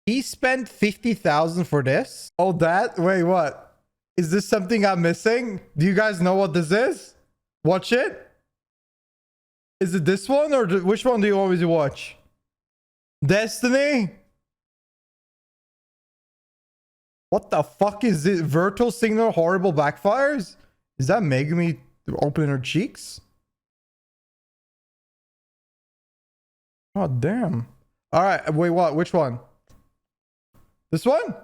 He spent 50,000 for this? Oh, that? Wait, what? Is this something I'm missing? Do you guys know what this is? Watch it. Is it this one or which one do you always watch? Destiny? What the fuck is it? Virtual signal horrible backfires? Is that Megumi opening her cheeks? Oh, damn. All right. Wait, what? Which one? This one?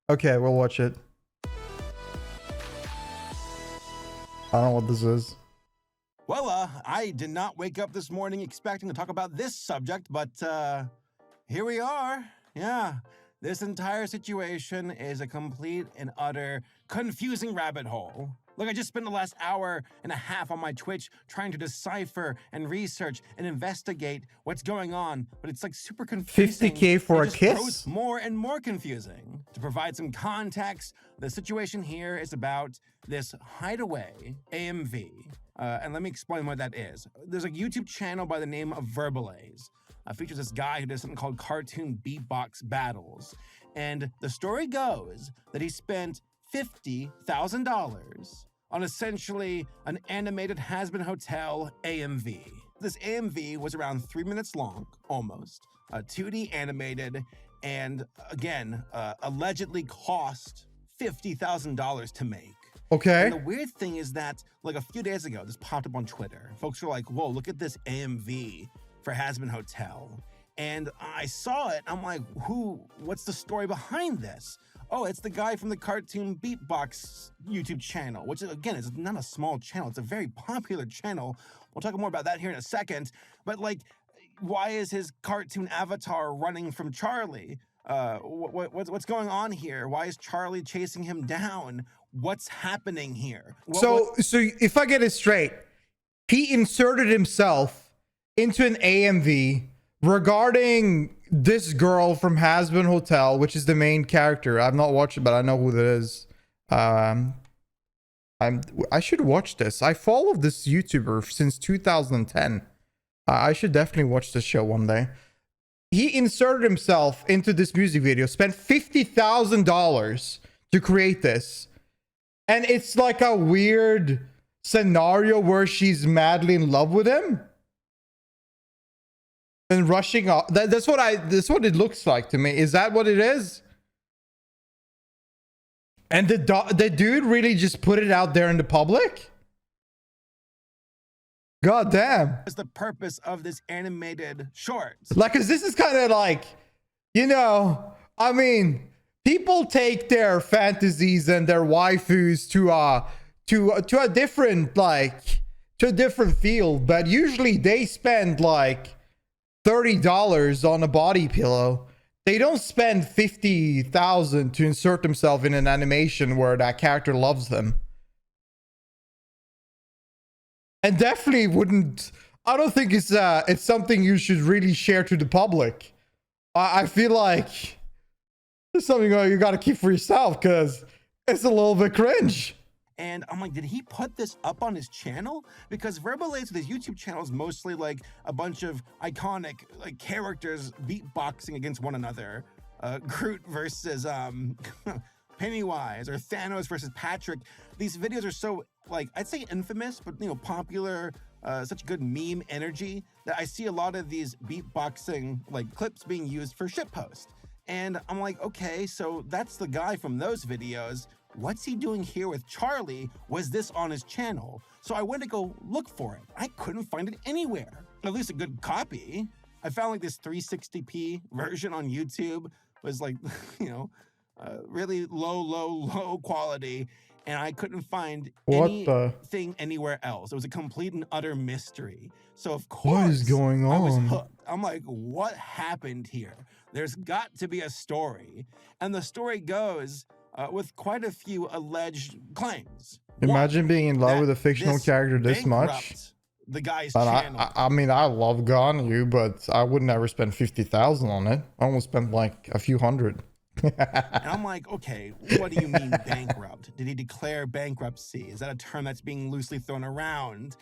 Okay, we'll watch it. I don't know what this is. Well, I did not wake up this morning expecting to talk about this subject, but here we are. Yeah, this entire situation is a complete and utter confusing rabbit hole. Look, I just spent the last hour and a half on my Twitch trying to decipher and research and investigate what's going on, but it's like super confusing. 50K for a kiss? Grows more and more confusing. To provide some context, the situation here is about this hideaway AMV. And let me explain what that is. There's a YouTube channel by the name of Verbalase. Features this guy who does something called cartoon beatbox battles. And the story goes that he spent $50,000 on essentially an animated Hazbin Hotel AMV. This AMV was around 3 minutes long, almost, 2D animated, and again, allegedly cost $50,000 to make. Okay. And the weird thing is that, like, a few days ago, this popped up on Twitter. Folks were like, whoa, look at this AMV for Hazbin Hotel. And I saw it, I'm like, what's the story behind this? Oh, it's the guy from the cartoon beatbox YouTube channel, which again is not a small channel. It's a very popular channel. We'll talk more about that here in a second. But like, why is his cartoon avatar running from Charlie? What's going on here? Why is Charlie chasing him down? What's happening here? So if I get it straight, he inserted himself into an AMV regarding this girl from Hazbin Hotel, which is the main character. I've not watched it, but I know who that is. I should watch this. I followed this YouTuber since 2010. I should definitely watch this show one day. He inserted himself into this music video, spent $50,000 to create this. And it's like a weird scenario where she's madly in love with him. And rushing off. That's what it looks like to me. Is that what it is? And the dude really just put it out there in the public? God damn. What's the purpose of this animated short? Like, cause this is kind of like, you know, I mean, people take their fantasies and their waifus to a different, like, to a different field, but usually they spend like $30 on a body pillow. They don't spend $50,000 to insert themselves in an animation where that character loves them. And definitely wouldn't. I don't think it's something you should really share to the public. I feel like it's something you got to keep for yourself because it's a little bit cringe. And I'm like, did he put this up on his channel? Because Verbalase, this YouTube channel, is mostly like a bunch of iconic like characters beatboxing against one another. Groot versus Pennywise, or Thanos versus Patrick. These videos are so, like, I'd say infamous, but, you know, popular, such good meme energy that I see a lot of these beatboxing like clips being used for shitpost. And I'm like, okay, so that's the guy from those videos. What's he doing here with Charlie? Was this on his channel? So I went to go look for it. I couldn't find it anywhere. At least a good copy. I found like this 360p version on YouTube. Was like, you know, really low quality. And I couldn't find anything anywhere else. It was a complete and utter mystery. So of course, what is going on? I was hooked. I'm like, what happened here? There's got to be a story. And the story goes with quite a few alleged claims. Imagine being in love with a fictional character this much. The guy's channel. I mean, I love Ganyu, but I would never spend 50,000 on it. I almost spent like a few hundred. And I'm like, okay, what do you mean bankrupt? Did he declare bankruptcy? Is that a term that's being loosely thrown around?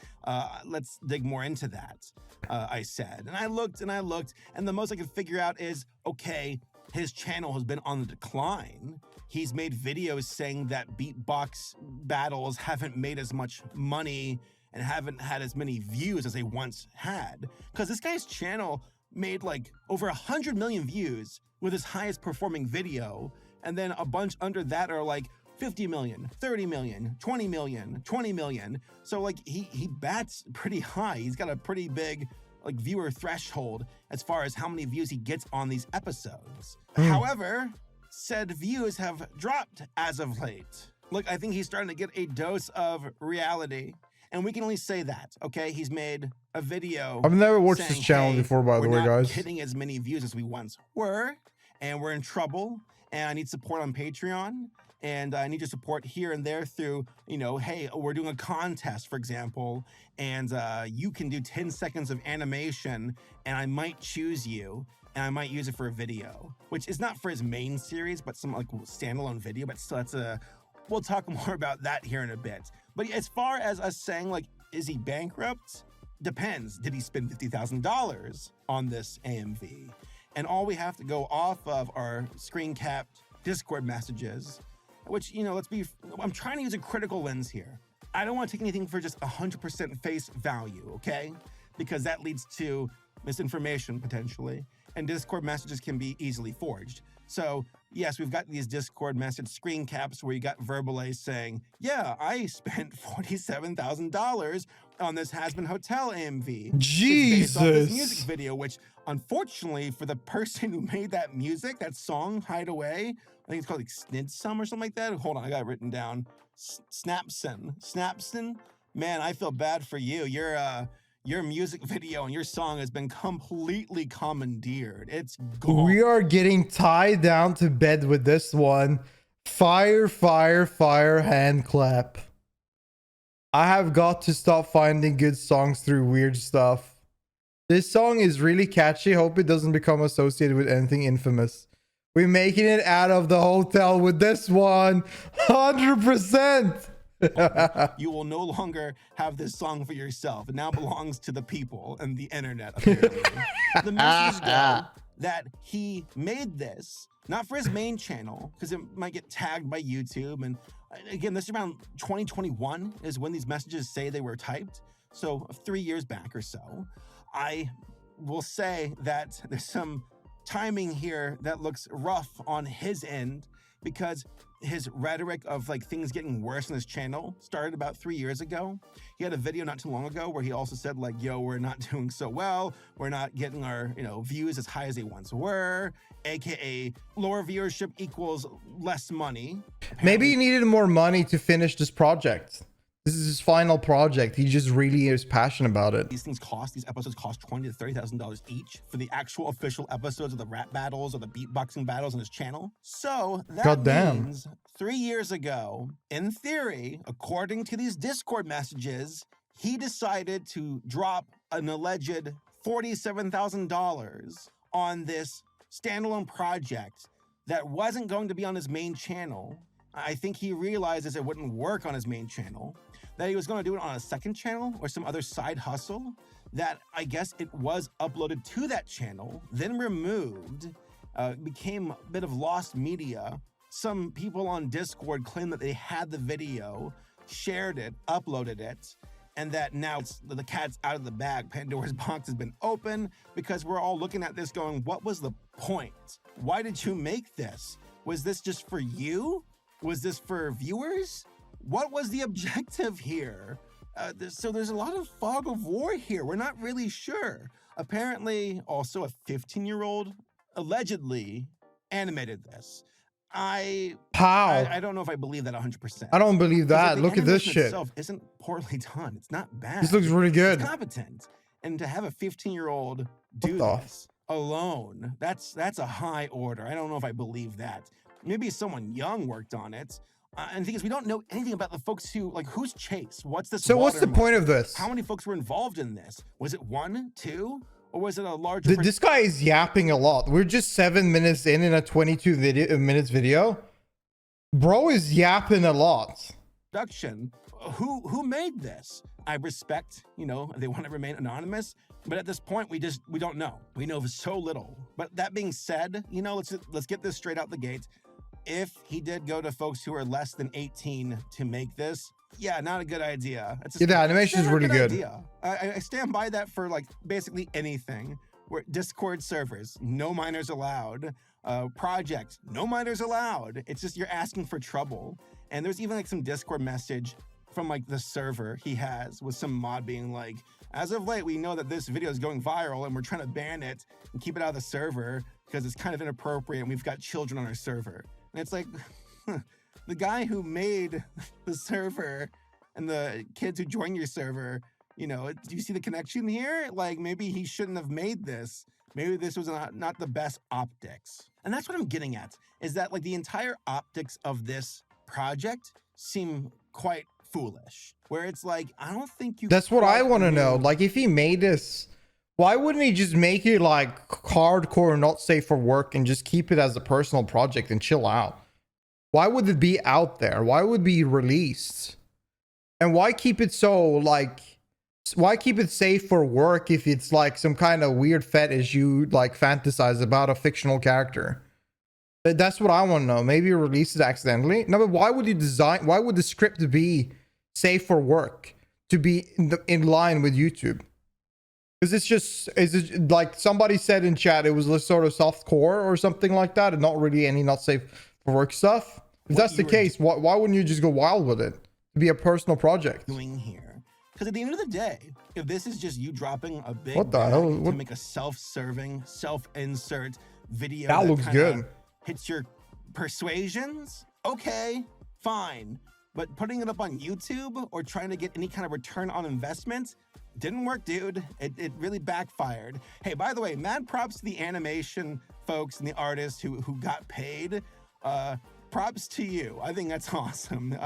Let's dig more into that, I said. And I looked, and the most I could figure out is, okay, his channel has been on the decline. He's made videos saying that beatbox battles haven't made as much money and haven't had as many views as they once had. Because this guy's channel made like over 100 million views with his highest performing video. And then a bunch under that are like 50 million, 30 million, 20 million, 20 million. So like he bats pretty high. He's got a pretty big like viewer threshold as far as how many views he gets on these episodes. However, said views have dropped as of late. Look, I think he's starting to get a dose of reality. And we can only say that, okay? He's made a video. I've never watched saying, this channel hey, before, by the way, guys. We're not getting as many views as we once were, and we're in trouble, and I need support on Patreon, and I need your support here and there through, you know, hey, we're doing a contest, for example, and you can do 10 seconds of animation, and I might choose you, and I might use it for a video, which is not for his main series, but some like standalone video, but still that's we'll talk more about that here in a bit. But as far as us saying, like, is he bankrupt? Depends. Did he spend $50,000 on this AMV? And all we have to go off of are screen capped Discord messages, which, you know, I'm trying to use a critical lens here. I don't want to take anything for just 100% face value, okay? Because that leads to misinformation potentially, and Discord messages can be easily forged. So yes, we've got these Discord message screen caps where you got Verbalase saying, yeah, I spent $47,000 on this Hazbin Hotel AMV. Jesus. Based off this music video, which unfortunately for the person who made that music, that song, Hideaway, I think it's called like Snidsum or something like that. Hold on, I got it written down. Snapson. Man, I feel bad for you. Your music video and your song has been completely commandeered. It's gone. We are getting tied down to bed with this one. Fire, fire, fire, hand clap. I have got to stop finding good songs through weird stuff. This song is really catchy. Hope it doesn't become associated with anything infamous. We're making it out of the hotel with this one. 100%. You will no longer have this song for yourself. It now belongs to the people and the internet, apparently. The message go that he made this, not for his main channel, because it might get tagged by YouTube. And again, this is around 2021 is when these messages say they were typed. So 3 years back or so. I will say that there's some timing here that looks rough on his end, because his rhetoric of like things getting worse on his channel started about 3 years ago. He had a video not too long ago where he also said like, yo, we're not doing so well. We're not getting our, you know, views as high as they once were, AKA lower viewership equals less money. Maybe he needed more money to finish this project. This is his final project. He just really is passionate about it. These episodes cost $20,000 to $30,000 each for the actual official episodes of the rap battles or the beatboxing battles on his channel. So that means 3 years ago, in theory, according to these Discord messages, he decided to drop an alleged $47,000 on this standalone project that wasn't going to be on his main channel. I think he realizes it wouldn't work on his main channel, that he was going to do it on a second channel or some other side hustle, that I guess it was uploaded to that channel, then removed, became a bit of lost media. Some people on Discord claim that they had the video, shared it, uploaded it, and that now the cat's out of the bag. Pandora's box has been open, because we're all looking at this going, what was the point? Why did you make this? Was this just for you? Was this for viewers? What was the objective here? So there's a lot of fog of war here. We're not really sure. Apparently, also a 15-year-old allegedly animated this. I don't know if I believe that 100%. I don't believe that. Look at this shit. Itself isn't poorly done. It's not bad. This looks really good. It's competent. And to have a 15-year-old do this alone, that's a high order. I don't know if I believe that. Maybe someone young worked on it. And the thing is, we don't know anything about the folks who, like, who's Chase? What's this? So what's the point of this? How many folks were involved in this? Was it 1, 2, or was it a larger? This guy is yapping a lot. We're just 7 minutes in a 22 minutes video. Bro is yapping a lot. Production. Who made this? I respect, you know, they want to remain anonymous, but at this point, we don't know. We know so little. But that being said, you know, let's get this straight out the gate. If he did go to folks who are less than 18 to make this, yeah, not a good idea. Yeah, the animation is really good. I stand by that for like basically anything. Where Discord servers, no minors allowed. Project, no minors allowed. It's just you're asking for trouble. And there's even like some Discord message from like the server he has with some mod being like, as of late, we know that this video is going viral and we're trying to ban it and keep it out of the server because it's kind of inappropriate and we've got children on our server. And it's like, the guy who made the server and the kids who join your server, you know, do you see the connection here? Like maybe he shouldn't have made this. Maybe this was not the best optics. And that's what I'm getting at, is that like the entire optics of this project seem quite foolish. Where it's like, I don't think you... That's what I want to know. Like if he made this, why wouldn't he just make it like hardcore, not safe for work, and just keep it as a personal project and chill out? Why would it be out there? Why would it be released? And why keep it so like... Why keep it safe for work if it's like some kind of weird fetish you like fantasize about a fictional character? That's what I want to know. Maybe you released it accidentally. No, but why would you design? Why would the script be safe for work to be in line with YouTube? Because is it like somebody said in chat, it was a sort of soft core or something like that, and not really any not safe for work stuff. If that's the case, why wouldn't you just go wild with it to be a personal project? Doing here. Because at the end of the day, if this is just you dropping a big what the hell? To make a self-serving, self-insert video that looks good, hits your persuasions, okay, fine. But putting it up on YouTube or trying to get any kind of return on investment didn't work, dude. It really backfired. Hey, by the way, mad props to the animation folks and the artists who got paid. Props to you. I think that's awesome.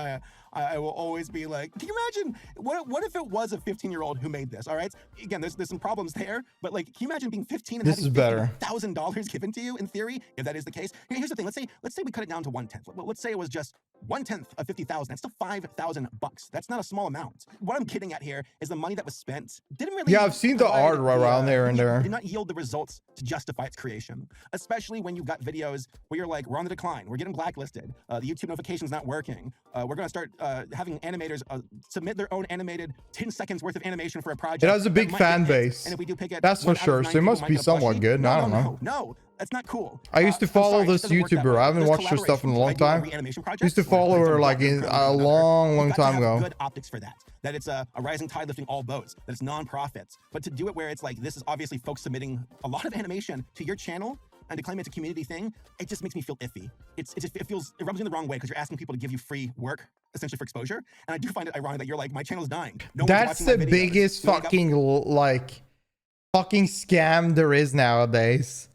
I will always be like, can you imagine what if it was a 15-year-old who made this? All right. Again, there's some problems there, but like, can you imagine being 15 and having $1,000 given to you in theory? If that is the case, here's the thing. Let's say we cut it down to 1/10. Let's say it was just 1/10 of 50,000. That's still $5,000. That's not a small amount. What I'm getting at here is the money that was spent didn't really. Yeah, I've seen the art around there and there. Did not yield the results to justify its creation, especially when you've got videos where you're like, we're on the decline, we're getting blacklisted, the YouTube notification's not working, we're gonna start having animators submit their own animated 10 seconds worth of animation for a project. It has a big fan base. And if we do pick it, that's for sure. So it must be somewhat good. I don't know. No, that's not cool. I used to follow this YouTuber. I haven't watched her stuff in a long time. Used to follow her like in a long time ago. Good optics for that. That it's a rising tide lifting all boats. That it's non-profits. But to do it where it's like, this is obviously folks submitting a lot of animation to your channel and to claim it's a community thing, it just makes me feel iffy. It rubs me in the wrong way because you're asking people to give you free work essentially for exposure. And I do find it ironic that you're like, my channel's dying. No That's the biggest fucking fucking scam there is nowadays.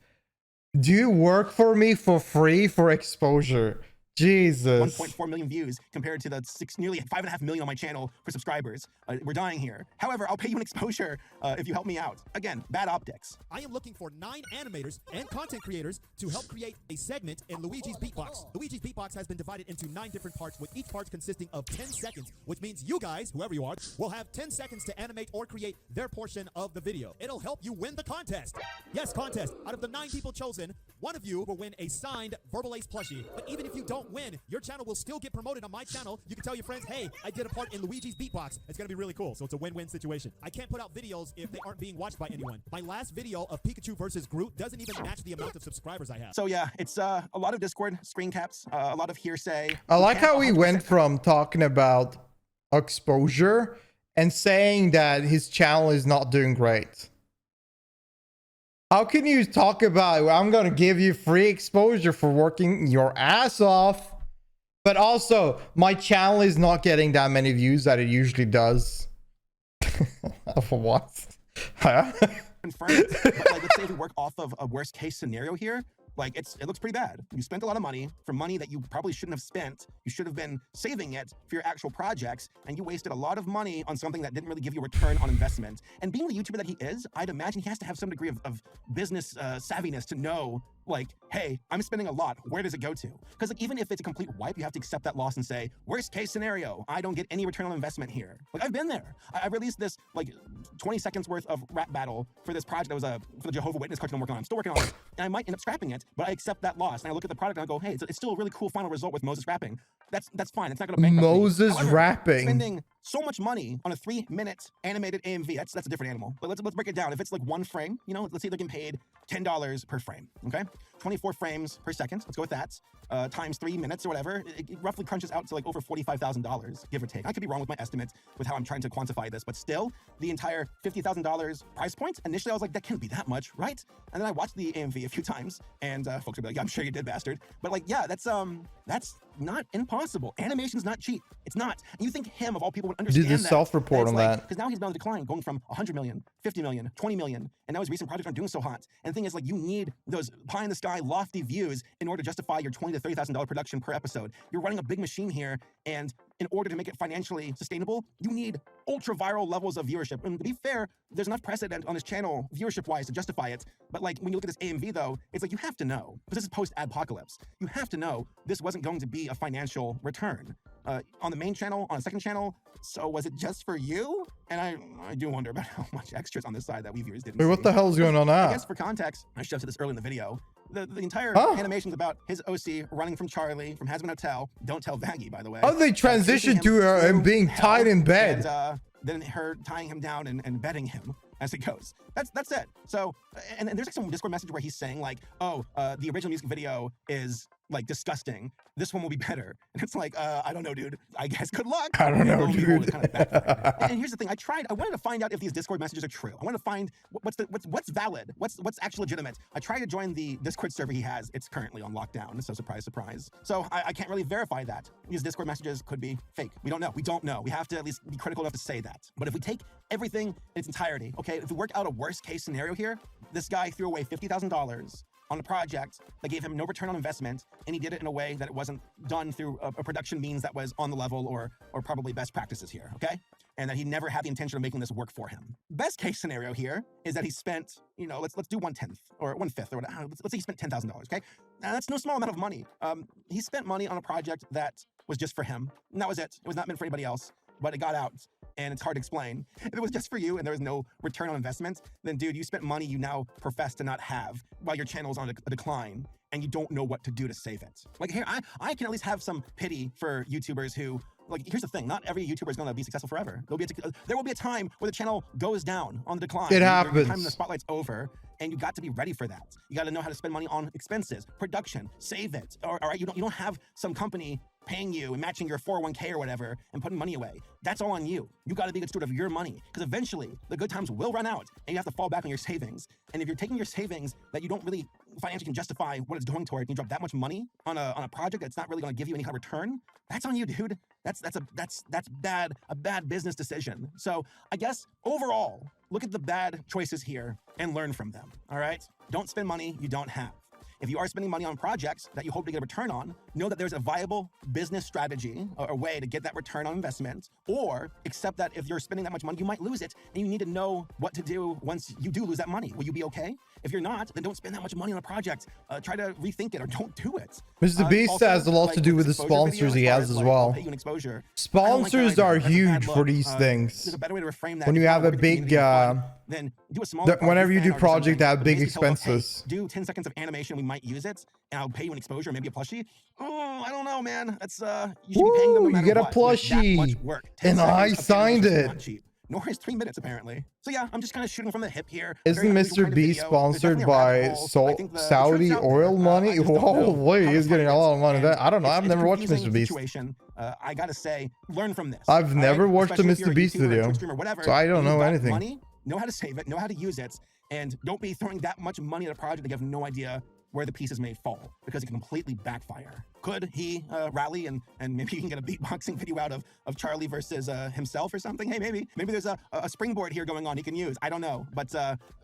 Do you work for me for free for exposure? Jesus. 1.4 million views compared to the nearly 5.5 million on my channel for subscribers. We're dying here. However, I'll pay you an exposure if you help me out. Again, bad optics. I am looking for 9 animators and content creators to help create a segment in Luigi's Beatbox. Luigi's Beatbox has been divided into 9 different parts, with each part consisting of 10 seconds, which means you guys, whoever you are, will have 10 seconds to animate or create their portion of the video. It'll help you win the contest. Yes, contest. Out of the 9 people chosen, one of you will win a signed Verbalase plushie. But even if you don't win, your channel will still get promoted on my channel. You can tell your friends, hey, I did a part in Luigi's Beatbox. It's gonna be really cool. So it's a win-win situation. I can't put out videos if they aren't being watched by anyone. My last video of Pikachu versus Groot doesn't even match the amount of subscribers I have. So yeah, it's a lot of Discord screen caps, a lot of hearsay. I like how we went from talking about exposure and saying that his channel is not doing great. How can you talk about, I'm gonna give you free exposure for working your ass off, but also my channel is not getting that many views that it usually does? For what? Huh? Confirmed. But like, let's say we work off of a worst case scenario here. Like it looks pretty bad. You spent a lot of money for money that you probably shouldn't have spent. You should have been saving it for your actual projects, and you wasted a lot of money on something that didn't really give you a return on investment. And being the YouTuber that he is, I'd imagine he has to have some degree of business savviness to know like, hey, I'm spending a lot, where does it go to? Because like, even if it's a complete wipe, you have to accept that loss and say, worst case scenario, I don't get any return on investment here. Like, I've been there. I released this like 20 seconds worth of rap battle for this project that was for the Jehovah's Witness cartoon I'm working on. I'm still working on it, and I might end up scrapping it, but I accept that loss, and I look at the product and I go, hey, it's still a really cool final result with Moses rapping. That's fine. It's not gonna bankrupt me. Moses However, rapping. spending so much money on a 3-minute animated AMV, that's a different animal. But let's break it down. If it's like one frame, you know, let's say they're getting paid $10 per frame, okay? 24 frames per second, let's go with that, times 3 minutes or whatever, it roughly crunches out to like over $45,000, give or take. I could be wrong with my estimate with how I'm trying to quantify this, but still, the entire $50,000 price point, initially I was like, that can't be that much, right? And then I watched the AMV a few times, and folks would be like, yeah, I'm sure you did, bastard. But like, yeah, that's not impossible. Animation's not cheap. It's not. And you think him, of all people, would understand Do the self-report on that. Because now he's been on the decline, going from 100 million, 50 million, 20 million, and now his recent projects aren't doing so hot. And the thing is, like, you need those pie-in-the-sky, lofty views in order to justify your $20,000 to $30,000 production per episode. You're running a big machine here, and in order to make it financially sustainable, you need ultra-viral levels of viewership. And to be fair, there's enough precedent on this channel, viewership-wise, to justify it. But like, when you look at this AMV, though, it's like, you have to know, because this is post-adpocalypse, you have to know this wasn't going to be a financial return. On the main channel, on a second channel, so was it just for you? And I do wonder about how much extras on this side that we viewers didn't Wait, see. what the hell is going on now? I guess for context, I should have said this early in the video, the entire animation's about his OC running from Charlie, from Hazbin Hotel. Don't tell Vaggie, by the way. How did they transition to him being tied in bed? And then her tying him down and bedding him as it goes. That's it. So, and there's like some Discord message where he's saying like, oh, the original music video is like disgusting. This one will be better. And it's like, I don't know, dude. I guess good luck. I don't know, dude. Kind of backfired. And here's the thing. I wanted to find out if these Discord messages are true. I wanted to find what's valid, what's actually legitimate. I tried to join the Discord server he has. It's currently on lockdown. So surprise, surprise. So I can't really verify that. These Discord messages could be fake. We don't know. We don't know. We have to at least be critical enough to say that. But if we take everything in its entirety, okay, if we work out a worst case scenario here, this guy threw away $50,000 on a project that gave him no return on investment, and he did it in a way that it wasn't done through a production means that was on the level or probably best practices here, okay? And that he never had the intention of making this work for him. Best case scenario here is that he spent, you know, let's do 1/10 or 1/5 or whatever. Let's say he spent $10,000, okay? Now that's no small amount of money. He spent money on a project that was just for him, and that was it. It was not meant for anybody else, but it got out. And it's hard to explain. If it was just for you and there was no return on investment, then dude, you spent money you now profess to not have while your channel is on a decline and you don't know what to do to save it. Like here, I can at least have some pity for YouTubers who, like, here's the thing, not every YouTuber is gonna be successful forever. There will be a time where the channel goes down on the decline. It happens. The time the spotlight's over, and you got to be ready for that. You got to know how to spend money on expenses, production, save it. All right, you don't have some company paying you and matching your 401k or whatever and putting money away. That's all on you. You got to be a good steward of your money, because eventually the good times will run out and you have to fall back on your savings. And if you're taking your savings that you don't really financially can justify what it's going towards, and you drop that much money on a project that's not really going to give you any kind of return, that's on you, dude. That's a bad business decision. So I guess overall, look at the bad choices here and learn from them. All right, don't spend money you don't have. If you are spending money on projects that you hope to get a return on, know that there's a viable business strategy or a way to get that return on investment, or accept that if you're spending that much money, you might lose it, and you need to know what to do once you do lose that money. Will you be okay? If you're not, then don't spend that much money on a project. Try to rethink it or don't do it. Mr. Beast Also, has a lot like, to do with the exposure video, sponsors he has as I'll well. pay you an exposure. Sponsors are That's a bad huge look. for these things. There's a better way to reframe that. When you have a big, then do a small whenever you do project that have big expenses. Do 10 seconds of animation, we might use it, and I'll pay you an exposure, maybe a plushie. Oh, I don't know, man. That's you should be paying them no matter you get a what. plushie, That much work. 10 and I seconds of signed animation is it. not cheap. Nor is 3 minutes, apparently. So yeah, I'm just kind of shooting from the hip here. Isn't Very happy to Mr. find a Beast video. There's sponsored definitely a by rabbit hole. I think the Saudi truth's out oil there. money? I just don't know Whoa, wait, how he's to getting a find lot it. of money. And I don't know. I've it's never watched confusing Mr. Beast. situation. I gotta say, learn from this. I've never watched a Especially if you're Mr. Beast YouTuber, video, Twitch streamer, whatever, so I don't and know you've got anything. Money, know how to save it, know how to use it, and don't be throwing that much money at a project that you have no idea where the pieces may fall, because it can completely backfire. Could he rally and maybe he can get a beatboxing video out of Charlie versus himself or something? Hey, maybe there's a springboard here going on he can use. I don't know. But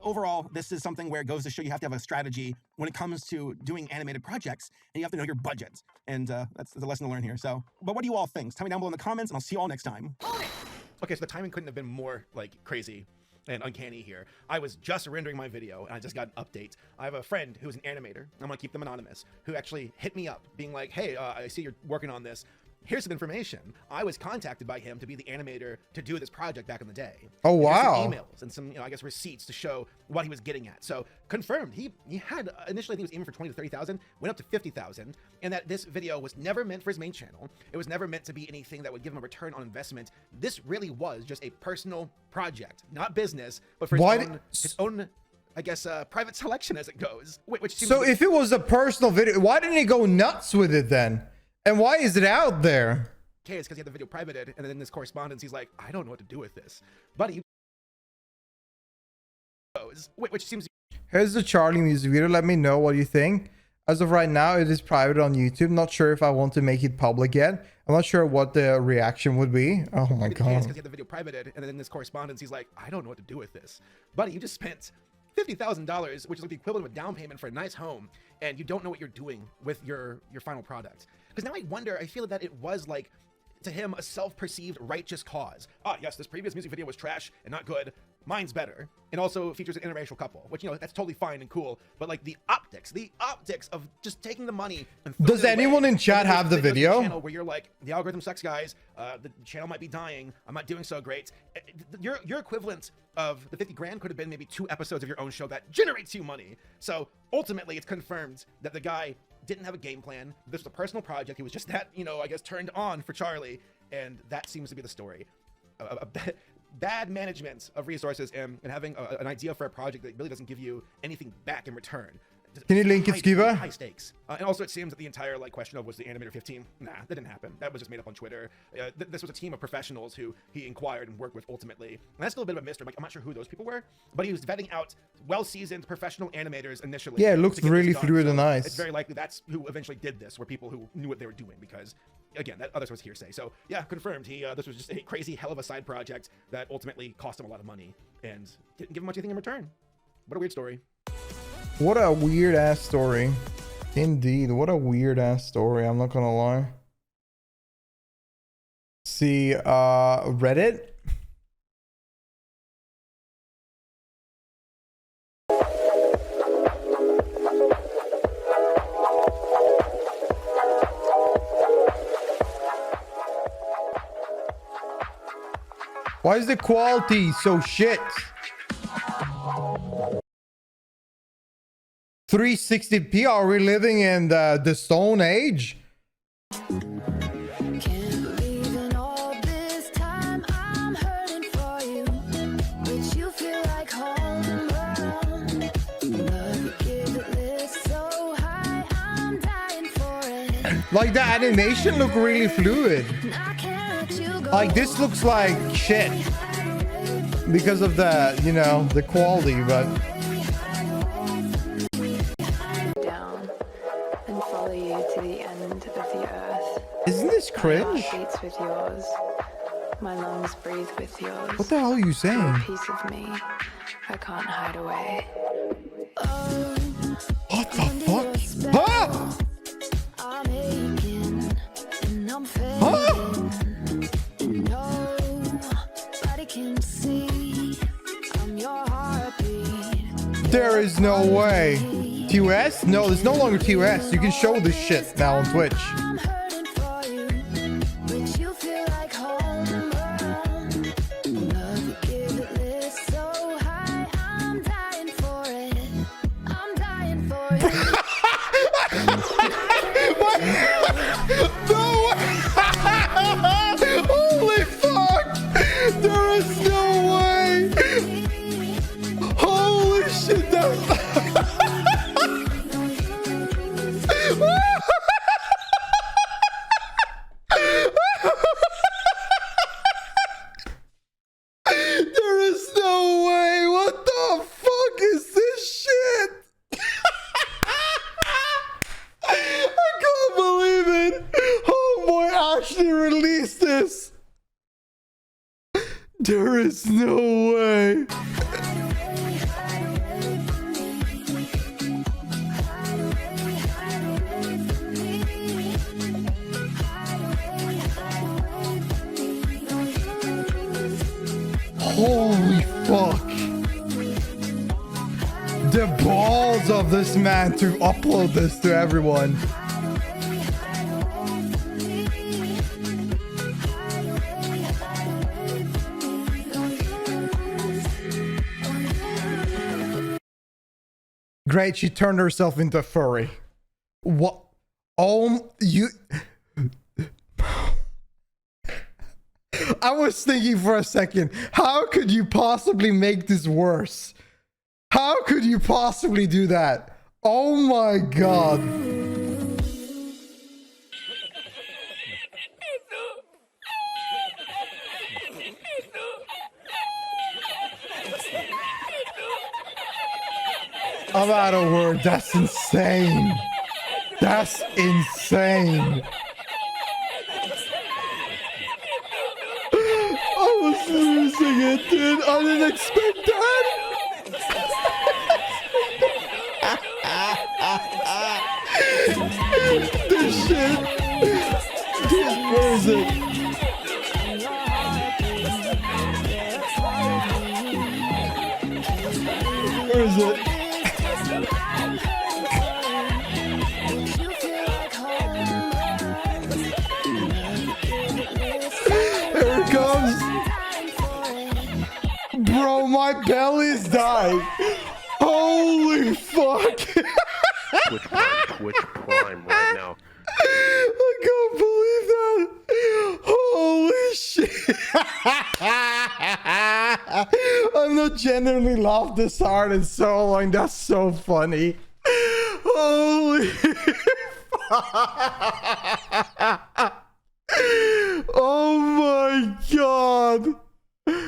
overall, this is something where it goes to show you have to have a strategy when it comes to doing animated projects, and you have to know your budget. And that's the lesson to learn here. So, but what do you all think? Tell me down below in the comments, and I'll see you all next time. Okay, so the timing couldn't have been more like crazy. and uncanny here. I was just rendering my video and I just got an update. I have a friend who's an animator. I'm gonna keep them anonymous, who actually hit me up being like, hey, I see you're working on this. Here's some information. I was contacted by him to be the animator to do this project back in the day. Oh, And here's wow. some emails and some, I guess, receipts to show what he was getting at. So confirmed, he had initially, I think he was aiming for 20 to 30,000, went up to 50,000, and that this video was never meant for his main channel. It was never meant to be anything that would give him a return on investment. This really was just a personal project, not business, but for his own, I guess, private selection as it goes. Which seems So if it was a personal video, why didn't he go nuts with it then? And why is it out there? okay, it's because he had the video privated, and then in this correspondence, he's like, I don't know what to do with this. Buddy, which seems... Here's the Charlie music video. Let me know what you think. As of right now, it is private on YouTube. Not sure if I want to make it public yet. I'm not sure what the reaction would be. Oh my It's god. because he had the video privated, and then in this correspondence, he's like, I don't know what to do with this. Buddy, you just spent $50,000, which is like the equivalent of a down payment for a nice home, and you don't know what you're doing with your final product. Because now I wonder, I feel that it was like, to him, a self-perceived righteous cause. Ah, yes, this previous music video was trash and not good. Mine's better. And also features an interracial couple, which, that's totally fine and cool. But like the optics of just taking the money and Does anyone in chat have the video? Channel where you're like, the algorithm sucks, guys. The channel might be dying. I'm not doing so great. Your equivalent of the 50 grand could have been maybe 2 episodes of your own show that generates you money. So ultimately, it's confirmed that the guy didn't have a game plan. This was a personal project. He was just that, I guess, turned on for Charlie. And that seems to be the story. Bad management of resources and having an idea for a project that really doesn't give you anything back in return. Can you link it, Skiva? High stakes. And also it seems that the entire question of was the animator 15? Nah, that didn't happen. That was just made up on Twitter. This was a team of professionals who he inquired and worked with ultimately. And that's still a bit of a mystery. I'm not sure who those people were, but he was vetting out well-seasoned professional animators initially. Yeah, it looks to get really this done. fluid and So nice. It's very likely that's who eventually did this, were people who knew what they were doing, because again, that other was hearsay. So yeah, confirmed. This was just a crazy hell of a side project that ultimately cost him a lot of money and didn't give him much anything in return. What a weird story. What a weird ass story. Indeed, what a weird ass story. I'm not gonna lie. See, Reddit. Why is the quality so shit? 360p, are we living in the Stone Age? Like the animation look really fluid. Like this looks like shit because of the, the quality, but down and follow you to the end of the earth. isn't this cringe? My heart beats with yours. My lungs breathe with yours. What the hell are you You're saying? a piece of me I can't hide away. What the fuck? Huh? I'm aching and I'm failing. Huh? And nobody can see I'm your heartbeat. There is no way. TOS? No, there's no longer TOS. You can show this shit now on Twitch. I'm hurting for you, but you feel like home. Love give it lift so high. I'm dying for it. I'm dying for it. No way! Holy fuck! There is no way! Holy shit! There is no way! What the fuck is this shit? I can't believe it! Homeboy actually released this! There is no way! Holy fuck! The balls of this man to upload this to everyone. Great, she turned herself into a furry. What? Oh, you... I was thinking for a second, how could you possibly make this worse? How could you possibly do that? Oh my god. I'm out of word. That's insane. That's insane. I was losing it, dude. I didn't expect that. This shit. Where is it? Where is it? Here it comes. Bro, my belly's dying. Holy fuck. Twitch Prime right now. I can't believe that. Holy shit. I've not genuinely laughed this hard in so long. That's so funny. Holy oh my god.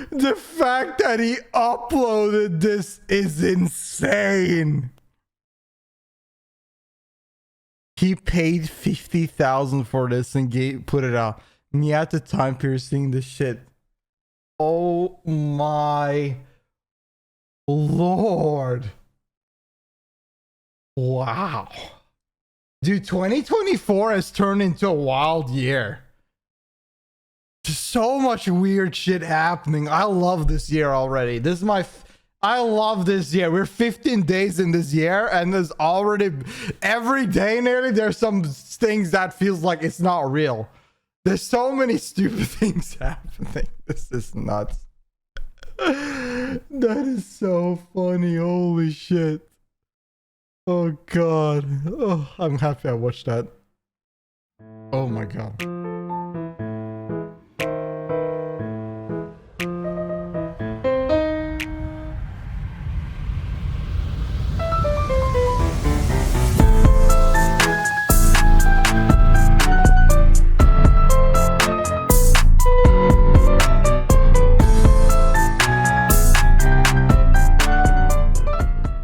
The fact that he uploaded this is insane. He paid 50,000 for this and put it out. Me at the time period seeing this shit. Oh my lord. Wow. Dude, 2024 has turned into a wild year. So much weird shit happening. I love this year already. This is my... I love this year. We're 15 days in this year and there's already... Every day nearly there's some things that feels like it's not real. There's so many stupid things happening. This is nuts. That is so funny. Holy shit. Oh god. Oh, I'm happy I watched that. Oh my god.